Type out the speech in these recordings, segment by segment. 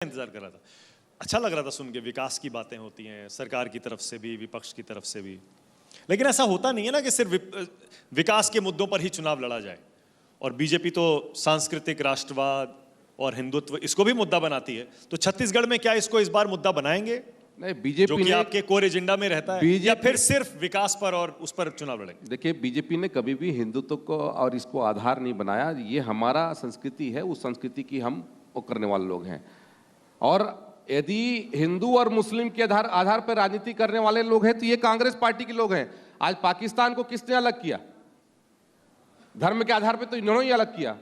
इंतजार कर रहा था। अच्छा लग रहा था सुन के, विकास की बातें होती हैं सरकार की तरफ से भी, विपक्ष की तरफ से भी। लेकिन ऐसा होता नहीं है ना कि सिर्फ विकास के मुद्दों पर ही चुनाव लड़ा जाए। और बीजेपी तो सांस्कृतिक राष्ट्रवाद और हिंदुत्व इसको भी मुद्दा बनाती है। तो छत्तीसगढ़ में क्या इसको इस बार मुद्दा बनाएंगे? नहीं, बीजेपी जो कि आपके कोर एजेंडा में रहता है, या फिर सिर्फ विकास पर और उस पर चुनाव लड़ेंगे? देखिए, बीजेपी ने कभी भी हिंदुत्व को और इसको आधार नहीं बनाया। ये हमारा संस्कृति है, उस संस्कृति की हम वो करने वाले लोग हैं। और यदि हिंदू और मुस्लिम के आधार पर राजनीति करने वाले लोग हैं तो ये कांग्रेस पार्टी के लोग हैं। आज पाकिस्तान को किसने अलग किया? धर्म के आधार पर तो इन्होंने ही अलग किया,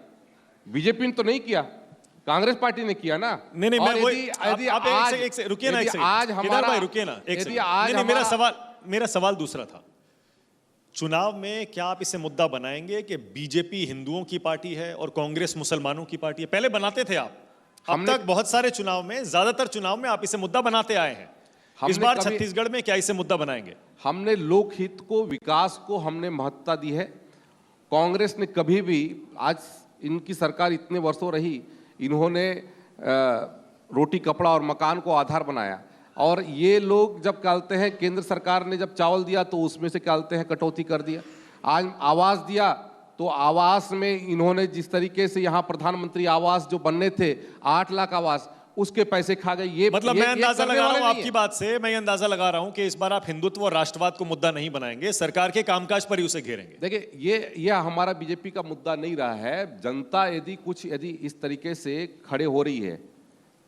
बीजेपी ने तो नहीं किया, कांग्रेस पार्टी ने किया ना। नहीं नहीं, मैं यदि आप रुकिए ना, एक सेकंड आज हमारा भाई रुकिए ना एक सेकंड। नहीं, मेरा सवाल दूसरा था। चुनाव में क्या आप इसे मुद्दा बनाएंगे कि बीजेपी हिंदुओं की पार्टी है और कांग्रेस मुसलमानों की पार्टी है? पहले बनाते थे आप, अब तक बहुत सारे चुनाव में, ज्यादातर चुनाव में आप इसे मुद्दा बनाते आए हैं। इस बार छत्तीसगढ़ में क्या इसे मुद्दा बनाएंगे? हमने लोकहित को, विकास को हमने महत्ता दी है। कांग्रेस ने कभी भी, आज इनकी सरकार इतने वर्षों रही, इन्होंने रोटी कपड़ा और मकान को आधार बनाया। और ये लोग जब कहते हैं, केंद्र सरकार ने जब चावल दिया तो उसमें से कहते हैं कटौती कर दिया। आज आवास दिया तो आवास में इन्होंने जिस तरीके से यहाँ प्रधानमंत्री आवास जो बनने थे 8 लाख आवास, उसके पैसे खा गए। ये मतलब मैं अंदाजा लगा रहा हूं आपकी बात से, मैं अंदाजा लगा रहा हूं कि इस बार आप हिंदुत्व और राष्ट्रवाद को मुद्दा नहीं बनाएंगे, सरकार के कामकाज पर ही उसे घेरेंगे। देखिए, ये हमारा बीजेपी का मुद्दा नहीं रहा है। जनता यदि इस तरीके से खड़े हो रही है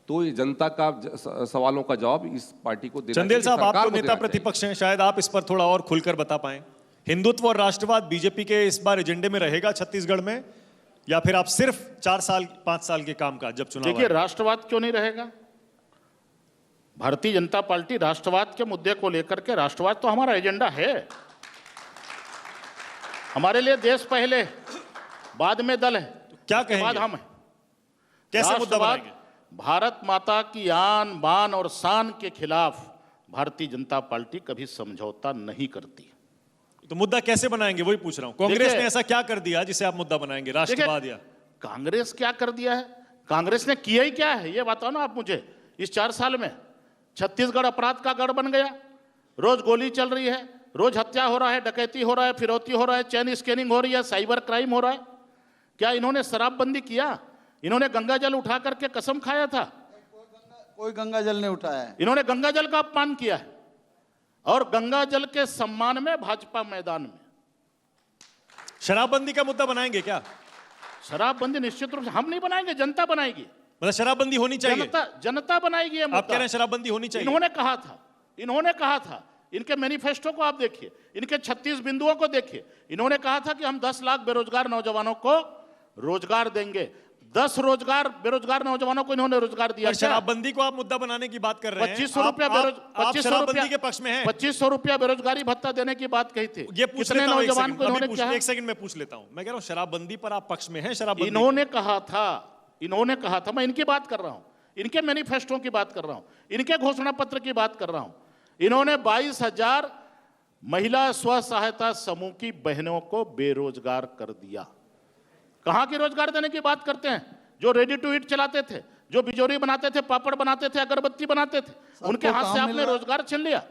तो ये जनता का सवालों का जवाब इस पार्टी को देना चाहिए। चंदेल साहब, आप तो नेता प्रतिपक्ष हैं, शायद आप इस पर थोड़ा और खुलकर बता पाएं। हिंदुत्व और राष्ट्रवाद बीजेपी के इस बार एजेंडे में रहेगा छत्तीसगढ़ में, या फिर आप सिर्फ 4 साल 5 साल के काम का जब चुनाव? देखिए, राष्ट्रवाद क्यों नहीं रहेगा? भारतीय जनता पार्टी राष्ट्रवाद के मुद्दे को लेकर के, राष्ट्रवाद तो हमारा एजेंडा है। हमारे लिए देश पहले, बाद में दल है। तो क्या कहेंगे? बाद हम हैं। कैसे मुद्दा बनाएंगे? भारत माता की आन बान और शान के खिलाफ भारतीय जनता पार्टी कभी समझौता नहीं करती। तो मुद्दा कैसे बनाएंगे वही पूछ रहा हूं। कांग्रेस ने ऐसा क्या कर दिया जिसे आप मुद्दा बनाएंगे, राष्ट्रवाद? या कांग्रेस क्या कर दिया है? कांग्रेस ने किया ही क्या है ये बताओ ना आप मुझे। इस 4 साल में छत्तीसगढ़ अपराध का गढ़ बन गया। रोज गोली चल रही है, रोज हत्या हो रहा है, डकैती हो रहा है, फिरौती हो रहा है, चैन स्कैनिंग हो रही है, साइबर क्राइम हो रहा है। क्या इन्होंने शराबबंदी किया? इन्होंने गंगा जल उठा करके कसम खाया था? कोई गंगा जल नहीं उठाया है। इन्होंने गंगा जल का अपमान किया है, और गंगा जल के सम्मान में भाजपा मैदान में। शराबबंदी का मुद्दा बनाएंगे क्या? शराबबंदी निश्चित रूप से हम नहीं बनाएंगे, जनता बनाएगी। मतलब शराबबंदी होनी चाहिए? जनता बनाएगी। आप कह रहे हैं शराबबंदी होनी चाहिए? इन्होंने कहा था, इनके मैनिफेस्टो को आप देखिए, इनके 36 बिंदुओं को देखिए। इन्होंने कहा था कि हम 10 लाख बेरोजगार नौजवानों को रोजगार देंगे। 10 बेरोजगार नौजवानों को इन्होंने रोजगार दिया। शराबबंदी को आप मुद्दा बनाने की बात कर रहे हैं? 2500 रुपया शराबबंदी के पक्ष में हैं? 2500 रुपया बेरोजगारी भत्ता देने की बात कही थी। ये कितने नौजवान को इन्होंने किया? एक सेकंड में पूछ लेता हूं। मैं कह रहा हूं शराबबंदी पर आप पक्ष में हैं? शराबबंदी इन्होंने कहा था, मैं इनकी बात कर रहा हूं, इनके मैनिफेस्टो की बात कर रहा हूं, इनके घोषणा पत्र की बात कर रहा हूं। इन्होंने 22,000 महिला स्व सहायता समूह की बहनों को बेरोजगार कर दिया। कहां की रोजगार देने की बात करते हैं? जो रेडी टू ईट चलाते थे, जो बिजोरी बनाते थे, पापड़ बनाते थे, अगरबत्ती बनाते थे, उनके हाथ से आपने रोजगार छीन लिया।